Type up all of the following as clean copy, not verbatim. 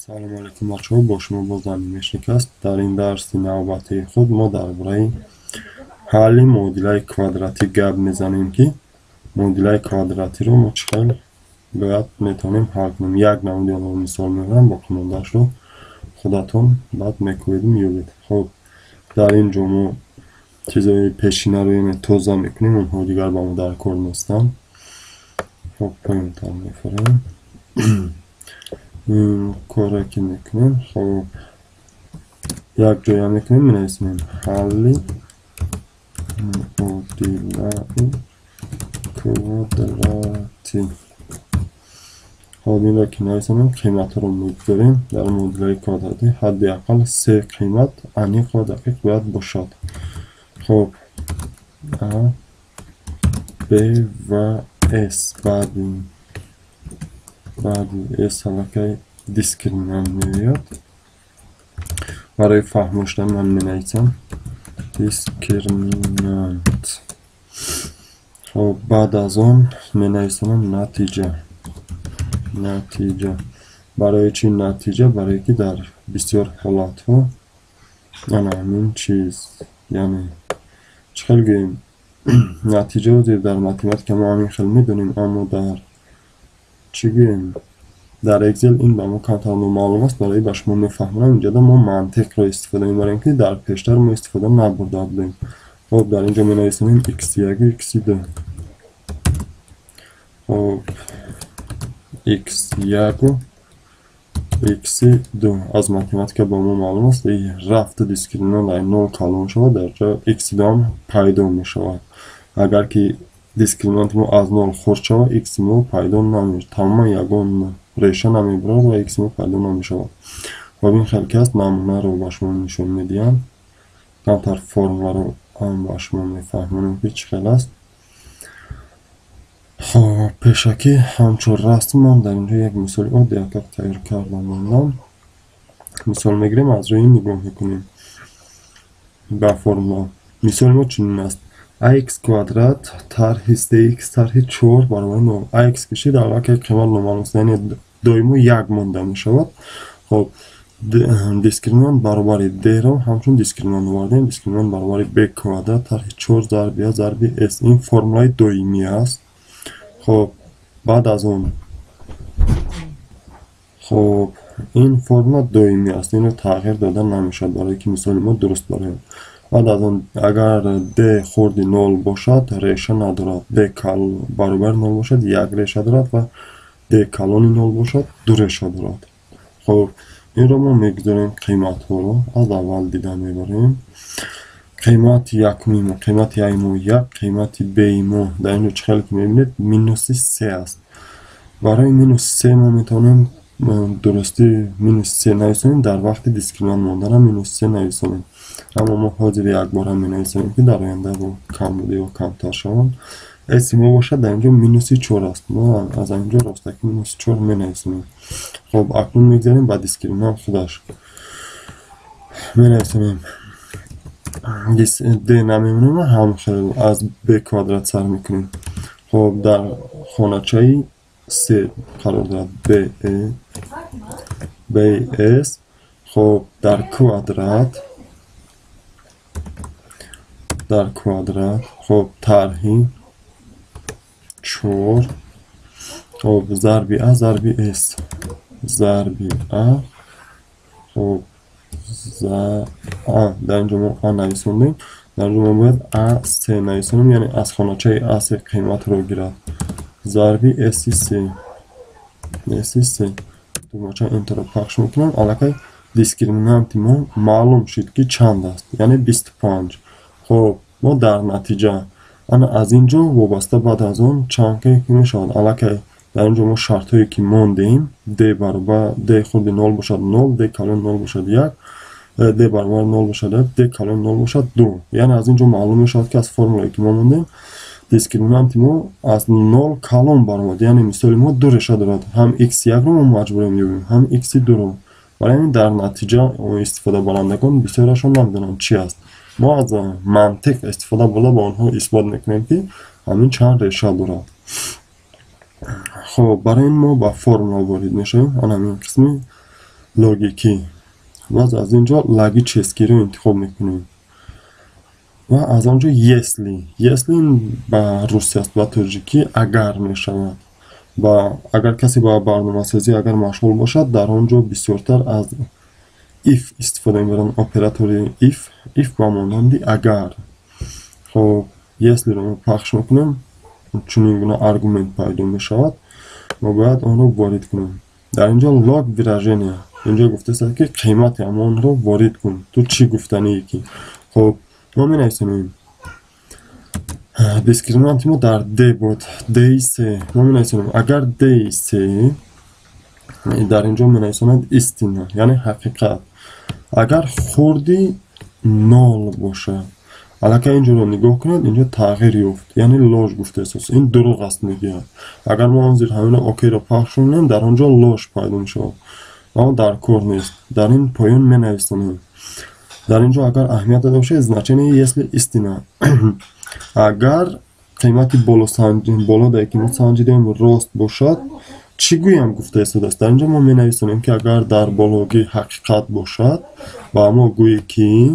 салому алайкум бачаҳо, бо шумо боз Амин Мешник аст. Дар ин дарси навбатии худ мо дар бораи ҳалли муодилаи квадратӣ гап мезанем ки муодилаи квадратиро мо чӣ хел бояд метавонем ҳал кунем. Як намудиро мисол мебарам, боқӣ мондаашро худатон баъд мекӯбед меёбед. Хоб, дар ин ҷо мо чизои пешинаро тоза мекунем, онҳо дигар ба мо дар кор нестанд. Хоб, поинтар мефарем. Коре ки мекунем, хоб, як ҷоя мекунем, менависем ҳалли муодилаи квадрати. Хоб, инро ки нависем, қиматҳоро мегузорем. Дар муодилаи квадрати ҳадди аққал се қимат аниқ ва дақиқ бояд бошад. Хоб, А, Б ва С. баъди С аллакай дискриминант меояд. Барои фаҳмошдан ман менависам дискриминант. Хоб, баъд аз он менависам натиҷа. Барои чӣ натиҷа? Барое ки дар бисёр ҳолатҳо ана ҳамин чиз, яъне чӣ хел гӯем, натиҷаро дар математика мо ҳамин хел медонем, аммо дар чӣ гӯем, дар Excel ин ба мо камтар номаълум аст. Барои ба шумо мефаҳмонам, инҷода мо мантиқро истифода мебарем ки дар пештар мо истифода набурда будем. Хоб, дар инҷо менависем x1 x2. Хоб, x1 x2 аз математика ба мо маълум аст, рафту дискриминант дар 0 калон мешавад, дар ҷо x2 ҳам пайдо мешавад. Агар ки дискриминанти мо аз 0 хурд шавад, x мо пайдо намешавад, тамоман ягон реша намебарад ва x мо пайдо намешавад. Хоб, ин хел ки аст, намунаро ба шумо нишон медиҳам. камтар формуларо ҳам ба шумо мефаҳмонам ки чӣ хел аст. хоб, пешакӣ ҳамчун расм ман дар инҷо як мисоли оддӣ як тайёр кардам. мондан мисол мегирем, аз рӯи ин нигоҳ мекунем ба формула. Мисоли мо чунин аст: ax квадрат тарҳи 3x тарҳи 4 баробари 0. ax кишид, аллакай қимат номаълум аст, яъне доимо як монда мешавад. Хоб, дискриминант баробари d-ро ҳамчун дискриминант овардем. Дискриминант баробари b квадрат тарҳи 4 зарби a зарби s. Ин формулаи доимӣ аст. хоб, баъд аз он, хоб, ин формула доимӣ аст, инро тағйир дода намешавад, барое ки мисоли мо дуруст барояд. баъд аз он, агар d хурди 0 бошад, реша надорад. d баробари 0 бошад, як реша дорад ва d калони 0 бошад, ду реша дорад. хоб, инро мо мегузорем қиматҳоро, аз аввал дида мебарем. қимати якуми мо, қимати а мо 1, қимати б мо дар инҷо чӣ хел ки мебинед минуси 3 аст. барои минуси 3 мо метавонем дурусти минуси 3 нависонем, дар вақти дискриминант монданам минуси 3 нависонем. аммо мо ҳозир якбора менависонем ки дар оянда бо камбуди ё камтар шаванд. s мо бошад, дар инҷо минуси 4 аст. мо аз инҷо ростаки минуси 4 менависонем. хоб, акнун мегзарем ба дискриминант худаш. менависонем d намемонем, ҳамхел аз b квадрат сар мекунем. хоб, дар хоначаи 3 қарор дорад bs. хоб, дар квадрат, хоб, тарҳи 4, хоб, зарби a зарби s, зарби a. хоб, дар инҷо мо а нависондем, дар инҷо мо бояд a3 нависонем, яъне аз хоначаи a3 қиматро гирад, зарби s3. тумача энтерро пахш мекунам, аллакай дискриминанти мо маълум шуд ки чанд аст, яъне 25. хоб, мо дар натиҷа ана аз инҷо вобаста баъд аз он чанд ки мешавад, аллакай дар инҷо мо шартҳое ки мондем, d баробар d хурди 0 бошад 0, d калони 0 бошад 1, d баробари 0 бошад 1, d калони 0 бошад 2. яъне аз инҷо маълум мешавад ки аз формулае ки мо мондем, дискриминанти мо аз 0 калон баромад, яъне мисоли мо ду реша дорад, ҳам x1-ро мо маҷбурем ёбем, ҳам x2-ро. барои ҳамин дар натиҷа истифодабарандагон бисёрашон намедонанд чӣ аст. мо аз мантиқ истифода бурда ба онҳо исбот мекунем ки ҳамин чанд реша дорад. хоб, барои ин мо ба формула ворид мешавем. ана ҳамин қисми логикӣ. باز از اینجا логический رو انتخاب میکنیم و از آنجا если این به روسی است و تاجیکی اگر میشود و اگر کسی با برنامه‌سازی اگر مشغول باشد در آنجا بسیارتر از if استفاده می‌برند اپراتوری if با مانند اگر. خب если رو پخش میکنیم چون این گونه آرگومنت پیدا میشود ما باید آن رو وارد کنیم. در اینجا log wyrażenia اینجا گفته است که قیمت امان رو وارد کن تو چی گفتنی یکی. خب ما می نویسیم دیسکریمنت ما در D بود D3 ما می نویسیم اگر D3 در اینجا می نویسیم istина یعنی حقیقت اگر خوردی نال باشه. الکی اینجا رو نگاه کنید اینجا تغییر یافت یعنی لاژ گفته است این دروغ است میگه. اگر ما اون زیر همین اوکی رو پخش کنیم در آنجا لاژ پیدا میشه اما در کار نیست. در این پایان می نویسیم در اینجا اگر اهمیت داده باشه значение если истина اگر قیمتی بالا در که ما سنجیدیم راست باشد چی گویم گفته است. در اینجا ما می نویسیم که اگر در بالایی حقیقت باشد و ما گویی که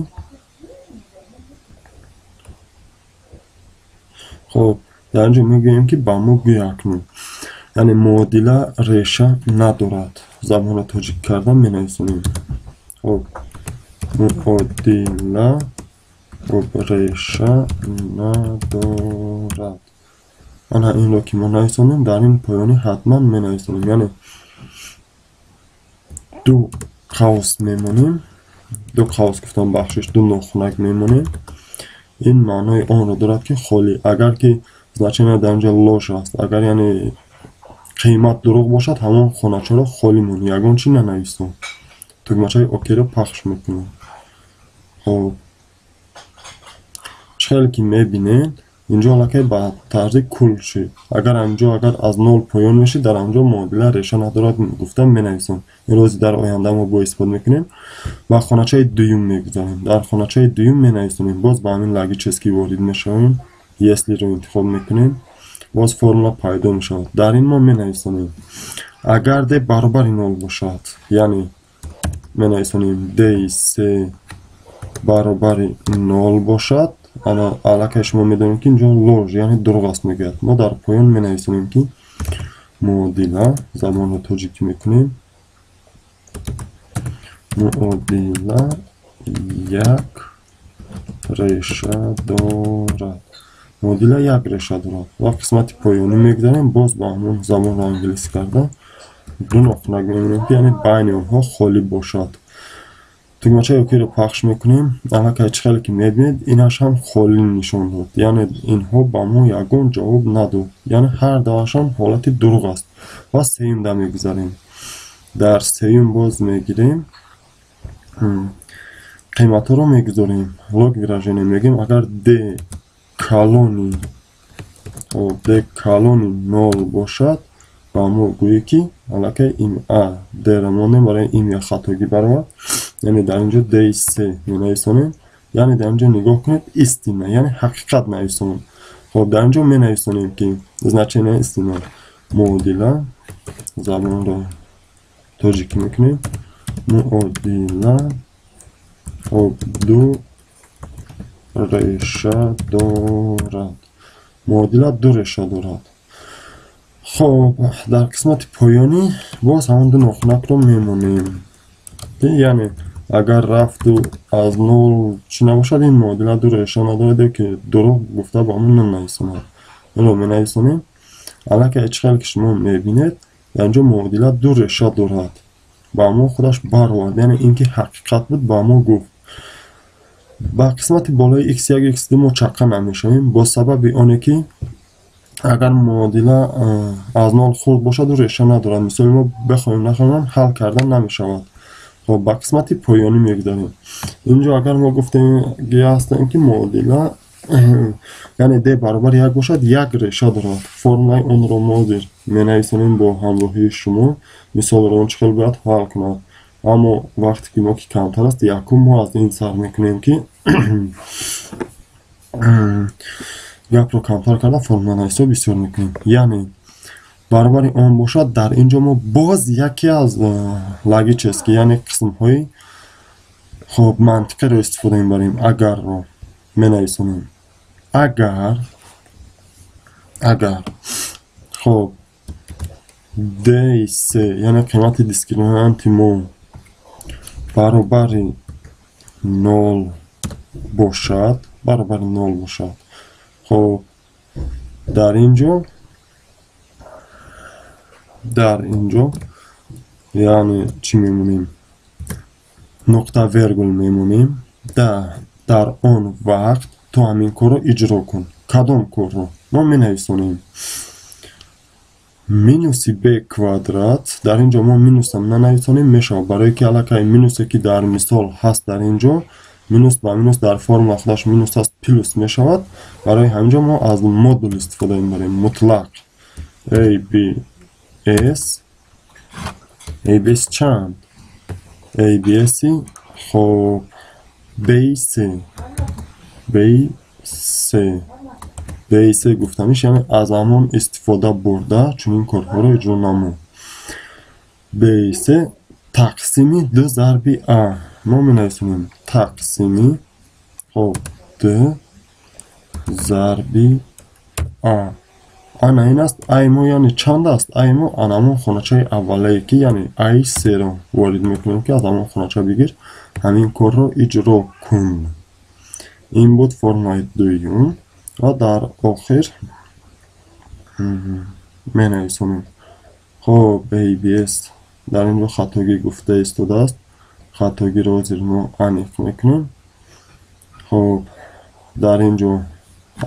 خب در اینجا میگوییم که با ما گویا کنیم یعنی معادله ریشه ندارد. زبان تاجیک کردن می نویسیم خب معادله ریشه ندارد. آنها این رو که ما نویسیم در این پایانی حتما می نویسیم یعنی دو قوس میمونیم دو قوس گفتم بخشش دو نخونک میمونیم. این معنای آن رو دارد که خالی اگر که значение در اینجا لاش است اگر یعنی قیمت دروغ باشد همون خونچه رو خالی مون یگان چی ننویسم تگمچه اوکی رو پخش میکنم. خب چخیلی که میبینید اینجا لکه با طرز کل شد اگر اینجا اگر از نول پایان میشه در اینجا معادله ریشه ندارد گفتم مینویسم. این روزی در آینده ما با استفاده میکنیم و خانچه دوم میگذاریم در خانچه دوم مینویسیم باز با همین لوگیچسکی وارد میشویم если رو انتخاب میکنیم باز فرمولا پیدا میشود. در این ما مینویسیم اگر د برابر نول باشد یعنی مینویسیم d3 برابر نول باشد انا علاقه شما میدونیم که اینجا لاژ یعنی دروغ است میگه. ما در پایان می نویسیم که معادله زبان رو تاجیکی میکنیم معادله یک ریشه دارد معادله یک ریشه دارد و قسمت پایانی میگذاریم باز با همون زبان رو انگلیسی کرده دو نقطه میمونیم که یعنی بین اونها خالی باشد. تگمچه اوکی رو پخش میکنیم الان که خیلی که میبینید اینش هم خالی نشان داد یعنی اینها با ما یگان جواب نداد یعنی هر دوشان حالت دروغ است و سیم ده میگذاریم. در سیم باز میگیریم قیمت ها رو میگذاریم log wyrażenia میگیم اگر د کالونی نول باشد با ما گویی که الان که این درمانه برای این یا خطاگی برای یعنی در اینجا D3 مینویسیم یعنی در اینجا نگاه کنید istina یعنی حقیقت نویسیم. خب در اینجا مینویسیم که значение istina معادله زبان رو تاجیکی میکنیم معادله خب دو ریشه دارد معادله دو ریشه دارد. خب در قسمت پایانی باز همون دو نقطه رو میمونیم یعنی اگر رفت و از نول چی نباشد این معادله دو ریشه ندارد که دروغ گفته با همون ننویسیم این رو مینویسیم الان که اشکال که شما میبینید اینجا معادله دو ریشه دارد با ما خودش برآورد یعنی اینکه حقیقت بود با ما گفت. با قسمت بالای x1 و x2 ما چقه نمیشویم با سبب آنه که اگر معادله از نول خورد باشد و ریشه ندارد مثلا ما بخوایم نخوایم حل کردن نمیشود. خب با قسمت پایانی میگذاریم اینجا اگر ما گفتیم هستیم که معادله یعنی د برابر یک باشد یک ریشه دارد فرمولای اون رو ما زیر مینویسیم با همراهی شما مثال رو چقدر باید حل کند اما وقتی که ما که کمتر است یکم ما از این سر میکنیم که گپ رو کمتر کرده فرمولا نویسی بسیار میکنیم یعنی баробари он бошад, дар инҷо мо боз яке аз логически яъне қисмҳои хоб мантиқаро истифода мебарем. агарро менависонем. агар хоб dc яъне қимати дискриминанти мо баробари 0 бошад, хоб дар инҷо яъне чӣ мемонем? нуқта вергул мемонем. дар он вақт ту ҳамин корро иҷро кун. кадом корро мо менависонем? минуси b квадрат. дар инҷо мо минусам нанависонем, мешавад, барое ки аллакай минусе ки дар мисол ҳаст дар инҷо, минус ба минус дар формула худаш минус аст, плюс мешавад. барои ҳаминҷо мо аз модул истифода мебарем. мутлақ abs чанд? abs хоб bc гуфтамиш, яъне аз ҳамон истифода бурда чунин корҳоро иҷро намо. bc тақсими д зарби a. мо менависонем тақсими хоб д зарби a. ана ин аст. ай мо яъне чанд аст? ай мо анамон хоначаи аввалае ки яъне ай серо ворид мекунем ки аз ҳамон хонача бигир, ҳамин корро иҷро кун. ин буд формулаи дуюм. ва дар охир менависонем хоб abs. дар инҷо хатогӣ гуфта истодааст. хатогиро ҳозир мо аниқ мекунем. хоб дар инҷо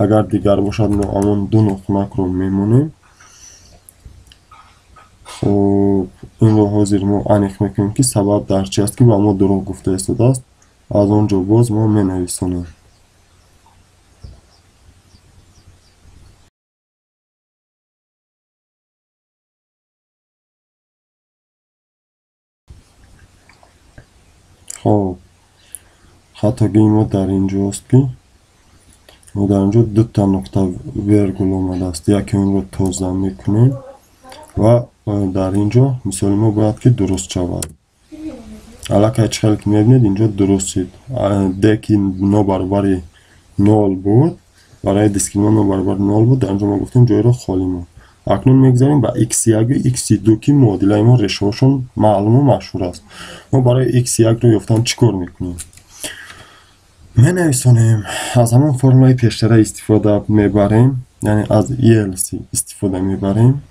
агар дигар бошад мо ҳамон ду нуқунакро мемонем. хоб инро ҳозир мо аниқ мекунем ки сабаб дар чи аст ки ба мо дурӯғ гуфта истодааст. аз он ҷо боз мо менависонем. хоб хатогии мо дар инҷост ки мо дар инҷо дута нуқта вергул омадааст. яке онро тоза мекунем ва дар инҷо мисоли мо бояд ки дуруст шавад. аллакай чӣ хеле ки мебинед инҷо дуруст шид. д ки нобаробари 0 буд, барои дискриминант нобаробари 0 буд, дар инҷо мо гуфтем ҷойро холӣ мон. акнун мегзарем ба x1 ва x2 ки муодилаи мо решаҳошон маълуму машҳур аст. мо барои x1ро ёфтан чӣ кор мекунем? менависонем аз ҳамон формулаи пештара истифода мебарем, яъне аз elc истифода мебарем.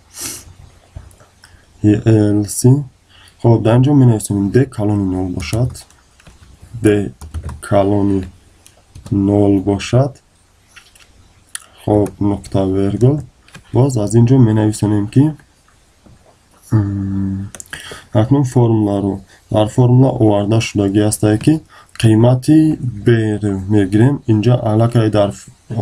elc хоб дар инҷо менависонем d калони 0 бошад. d калони 0 бошад. хоб нуқта вергул. боз аз инҷо менависонем ки акнун формуларо дар формула оварда шудагӣ астае ки қимати b-ро мегирем. инҷа аллакай дар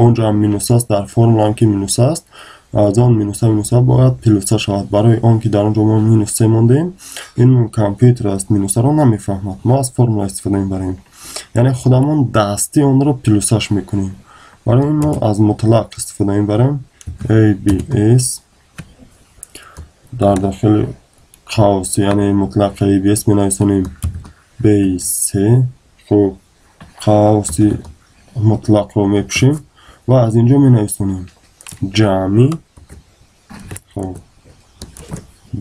онҷо ҳам минус аст, дар формула ҳам ки минус аст, аз он минуса бояд плюса шавад. барои он ки дар онҷо мо минус се мондаем, ин компютер аст минусаро намефаҳмад. мо аз формула истифода мебарем, яъне худамон дастӣ онро плюсаш мекунем. барои ин мо аз мутлақ истифода мебарем. abs дар дохили қавс яъне мутлақи abs менависонем bc. хуб қавси мутлақро мепӯшем ва аз инҷо менависонем ҷамъи. хуб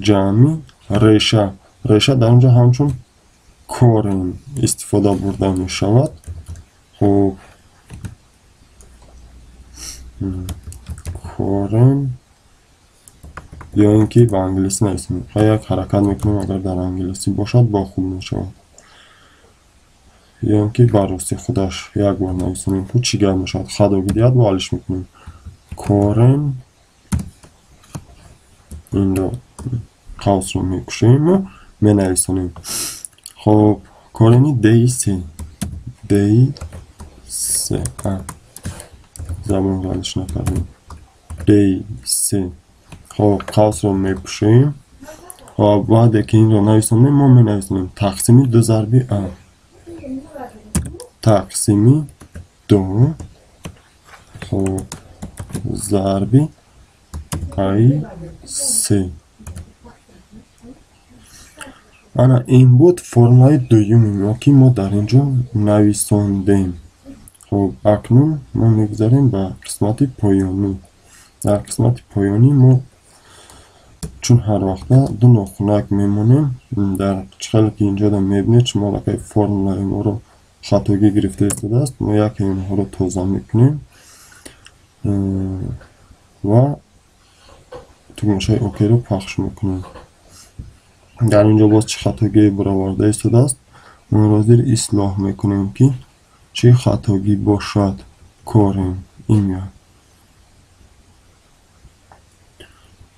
ҷамъи реша дар онҷо ҳамчун корен истифода бурда мешавад. хуб корен ё ин ки ба англисӣ нависем. як ҳаракат мекунем, агар дар англисӣ бошад бо хуб мешавад. ё ин ки ба рости худаш як бор нависонем, ку чӣ гап мешавад. хадо бидиҳад ва ҳалиш мекунем. корен инро қавсро мекушем ва менависонем. хоб корени dc забон ҳалиш накардем. dc хоб қавсро мепӯшем. хоб баъде ки инро нависонем, мо менависонем тақсими 2 зарби a. тақсими 2 хоб зарби i 3. انا این بود فرمولای دومی ما که ما در اینجا نویساندیم. خب اکنون ما میگذاریم به قسمت پایانی. در قسمت پایانی ما چون هر وقت دو ناخونک میمونیم، در چقدر که اینجا دا میبینید شما لکه فرمولای ما رو خطاگی گرفته استده است. ما یکی اینها رو توضیح میکنیم و تماشای اوکی رو پخش میکنیم. در اینجا باز چه خطاگی برآورده استده است، ما را زیر اصلاح میکنیم که چه خطاگی باشد کاریم این میاد.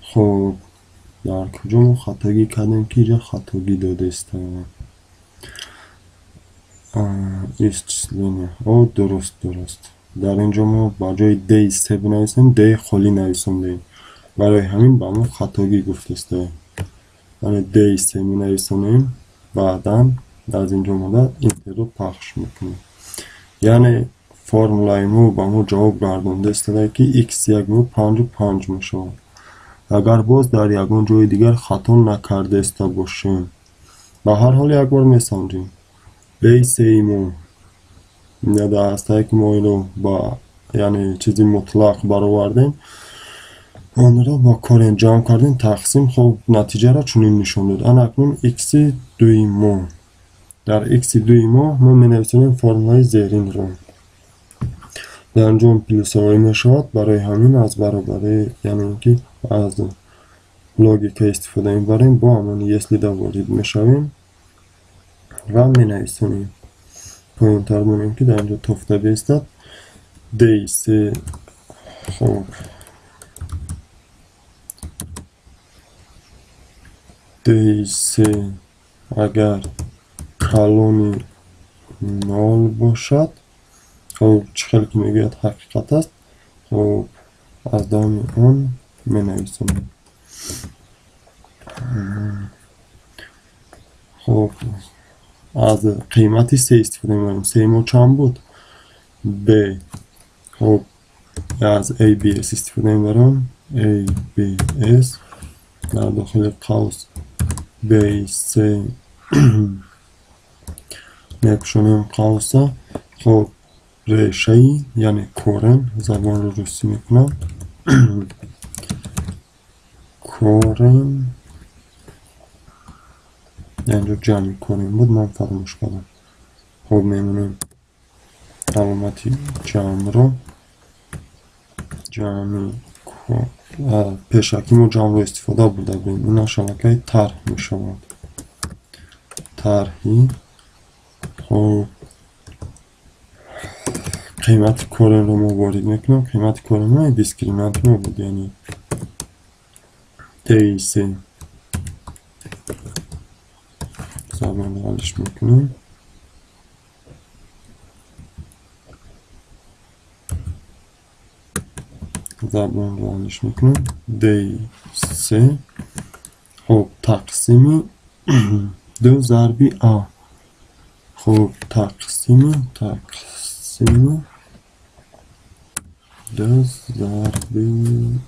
خب در کجا ما خطاگی کردیم که اینجا خطاگی داده است؟ ایستلینه او درست. در اینجا ما با جای دی 3 بنویسیم، دی خالی نویسیم. برای همین با ما خطاگی گفته است. یعنی دی 3 می نویسیم، بعدا از اینجا ماده اینتر رو پخش میکنیم. یعنی فرمولای ما با ما جواب گردانده است که x1 مو 5 می شود. اگر باز در یگان جای دیگر خطا نکرده است باشیم، به هر حال یک بار می سنجیم. دی 3 مو یاد است که ما اینو با یعنی چیزی مطلق برآوردیم، آن را با کار انجام کردیم تقسیم. خب نتیجه را چنین نشان داد. اکنون x2 مو در x2 مو ما می نویسیم فرمولای زیرین رو. در انجام پلس آی می شود. برای همین از برابر یعنی اینکه از لوگیک استفاده میبریم، با همون یسلی وارد می شویم و می نویسیم. پایین تر بونیم که در اینجا تفته بیستد دی 3. خب دی 3 اگر کلونی نال باشد، خب چه که میگوید حقیقت است. خب از دام اون می نویسیم. خب از قیمتی 3 استفاده می‌کنیم. 3 مو چند بود؟ B. خب از ABS استفاده می‌برم. ABS در داخل قوس B3 می‌پوشانیم قوسا. خب ریشه‌ای یعنی کورن زبان رو روسی میکنم. کورن اینجا جمعی کورن بود، من فراموش کردم. خب میمونیم علامتی جمع رو جمعی پیشکی ما جمع رو استفاده بوده بیم. اینا شبکه طرح می شود. طرحی. خب قیمت کورن رو ما وارد میکنم. قیمت کورن ما دیسکریمنت ما بود، یعنی دی3 زبان رو حلش میکنیم. زبان رو حلش میکنیم. دی3 خب تقسیمی 2 ضربی آ. خب تقسیمی 2 ضربی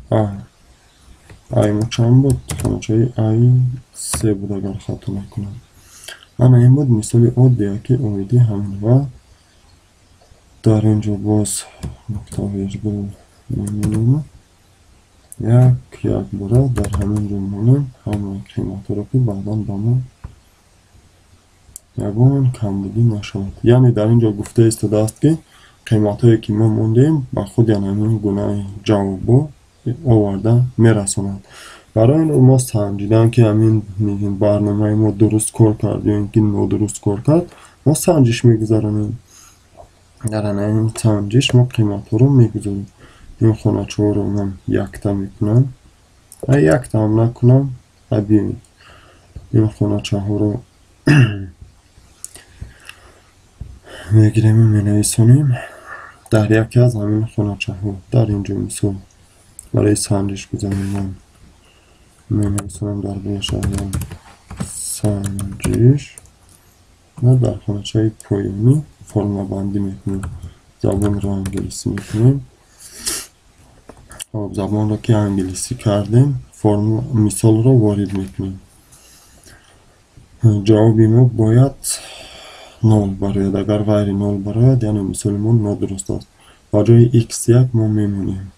آ. آی ما چند بود؟ خانچه آی 3 بود اگر خطا نکنم. اما این بود مثال عادیه که اویدی همین و در اینجا باز نقطه ویرگول میمونیم. یک باره در همین جا مونیم. همه قیمت رو که بعدا با ما یگان کم بودی نشود. یعنی در اینجا گفته استده است که قیمت هایی که ما موندیم با خود یعنی همین گناه جوابو آورده میرسوند. برای این ما سنجیدن که همین برنامه ما درست کار کرد یا اینکه نادرست کار کرد، ما سنجش میگذاریم. در این سنجش ما قیمت ها رو میگذاریم. این خانچه ها رو من یکتا میکنم. یکتا هم نکنم ببینید این خانچه ها رو میگیریم و مینویسونیم در یکی از همین خانچه ها. در اینجا مثال برای سنجش بزنیم من مینویسونم در بینشهریم سنجش و در خانچه پایانی فرما بندی میکنیم. زبان رو انگلیسی میکنیم. خب زبان رو که انگلیسی کردیم مثال رو وارد میکنیم. جوابی ما باید نول براید. اگر غیر نول براید یعنی مثال ما نادرست است. با جای x1 ما میمونیم.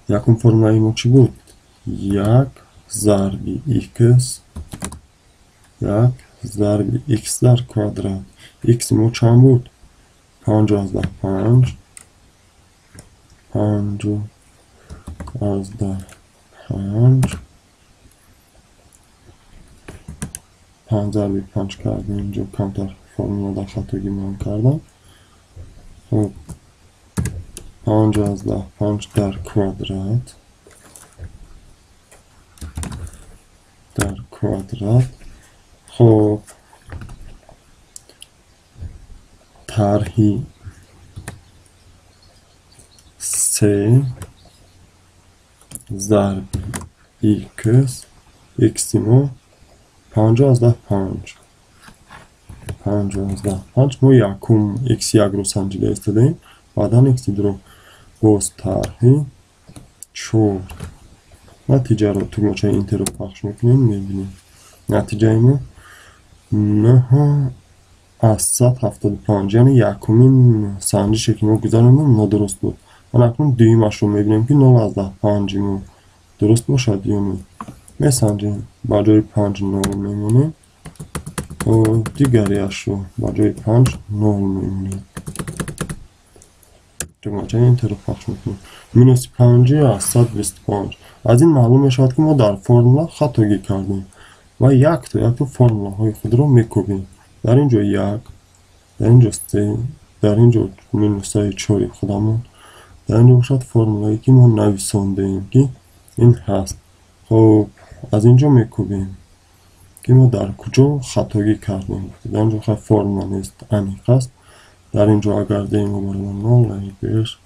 یکم فرمولای ما چی بود؟ 1 ضرب x 1 ضرب x در کوادرات. x ما چند بود؟ 5 از 5 5 از 5 5 ضرب 5 کردیم. اینجا کمتر فرمولا در خطاگی من کردم. خب 5 از 5 در کوادرات خب طرحی 3 ضرب x ما 5 از 5 ما یکم x1 رو سنجیده استدیم. بعدا x2 رو باز طرحی 4 نتیجه رو تو مچه اینتر رو پخش میکنیم. میبینیم نتیجه ما 9 از 175 یعنی یکمین سنجش که ما گذاریم نادرست بود. من اکنون دویمش رو میبینیم که 9 از 5 ما درست باشد یا نه. میسنجیم با جای 5 9 میمونیم و دیگریش رو با جای 5 9 میمونیم. مچه اینتر رو پخش میکنیم. مینوس 5 از 125. از این معلوم میشود که ما در فرمولا خطاگی کردیم و یک تا فرمولا های خود رو میکوبیم. در اینجا 1 در اینجا 3 در اینجا مینوس های 4 خودمون در اینجا باشد فرمولایی که ما نویساندیم که این هست. خب از اینجا میکوبیم که ما در کجا خطاگی کردیم. در اینجا خیلی فرمولا نیست انیق است. در اینجا اگر دیم و برمان 0 ای بیش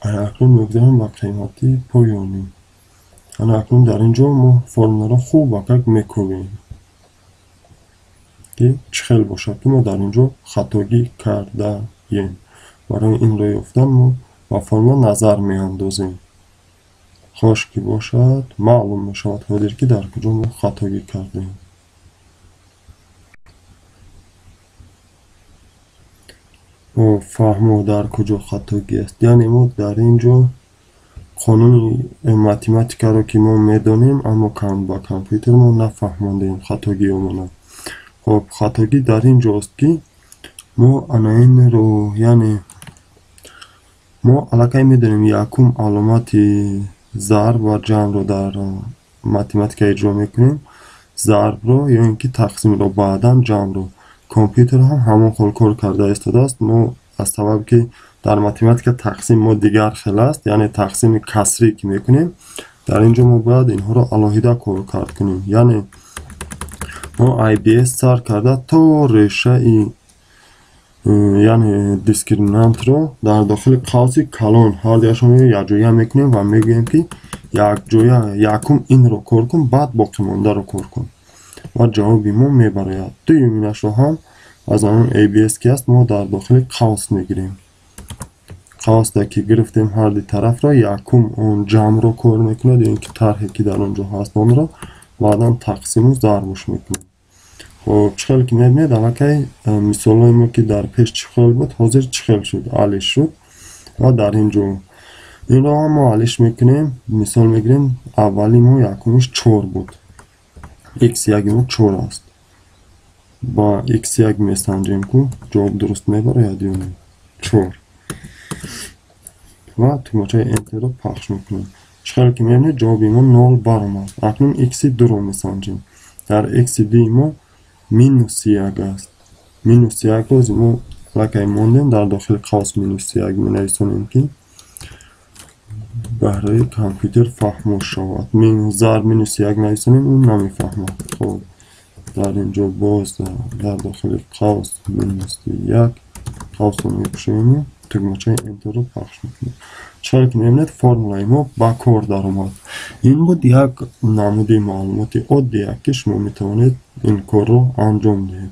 اکنون میگذارم با قیمتی پایانی. اکنون در اینجا ما فرمولا رو خوب وقت میکوبیم که چخل باشد که ما در اینجا خطاگی کرده ایم. برای این رو یافتن ما با فرمولا نظر میاندازیم. خوش که باشد معلوم میشود حاضر که در کجا ما خطاگی کردیم. و فهمو در کجا خطاگی است یعنی ما در اینجا قانون متمتیکا رو که ما میدانیم اما با کامپیوتر ما نفهماندیم خطاگی امونه. خب خطاگی در اینجاست که ما این رو یعنی ما علاقه میدونیم یکم علامت ضرب و جمع رو در متمتیکا اجرا میکنیم. ضرب رو یا اینکه تقسیم رو بعدا جمع رو کامپیوتر هم همون کار کرده است. ما از سبب که در متمتیکا تقسیم ما دیگر خیلی است یعنی تقسیم کسری که میکنیم در اینجا ما باید اینها رو علاهیده کار کنیم. یعنی ما IBS سر کرده تا ریشه ای یعنی دیسکریمینانت رو در داخل قوسی کلان هر دیگرشون یک جایی هم میکنیم و میگویم که یک جایی یکم این رو کار کن بعد باقی مانده رو کار کن و جوابی ما میبراید. دویمینش رو هم از آن ABS که است ما در داخل قوس میگیریم. قوس در که گرفتیم هر دی طرف را یکم اون جمع رو کار میکنه دیگه که طرحی که در اونجا هست اون رو بعدا تقسیم و ضربش میکنیم. خب چخل که میبینید الکی مثال های ما که در پیش چخل بود حاضر چخل شد علیش شد و در اینجا این رو هم ما علیش میکنیم. مثال میگیریم اولی ما یکمش 4 بود x1 ما 4 است. با x1 میسنجیم که جواب درست میبره یا دیونه 4 و تو مچه انتر رو پخش میکنیم. چخل که میبینید جوابی ما 0 برآمد. اکنون x2 رو میسنجیم. در x2 ما مینوس 1 است. مینوس 1 رو ما لکه موندیم در داخل قوس مینوس 1 مینویسونیم که برای کامپیوتر فهموش شود. ضرب مینوس 1 نویسونیم اون نمیفهمد. خب در اینجا باز در داخل قوس مینوس 1 قوس رو میپوشیم تو مچه انتر رو پخش میکنیم. چرا که میبینید فرمولای ما با کار در اومد. این بود یک نموده معلوماتی عادی که شما میتوانید این کار رو انجام دهید.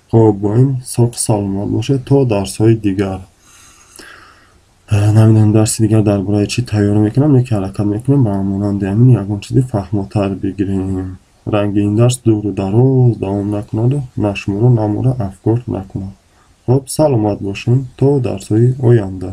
خب با این ساق سلامت باشه تا درس های دیگر. نمیدونم درسی دیگر درباره چی تیاری میکنم یکی حرکت میکنیم با همونان دیمین یکم چیزی فهمتر بگیریم. رنگ این درس دور و دراز دوام نکند و نشمور و نموره افکار نکند. خب سلامت باشین تا درسای آینده.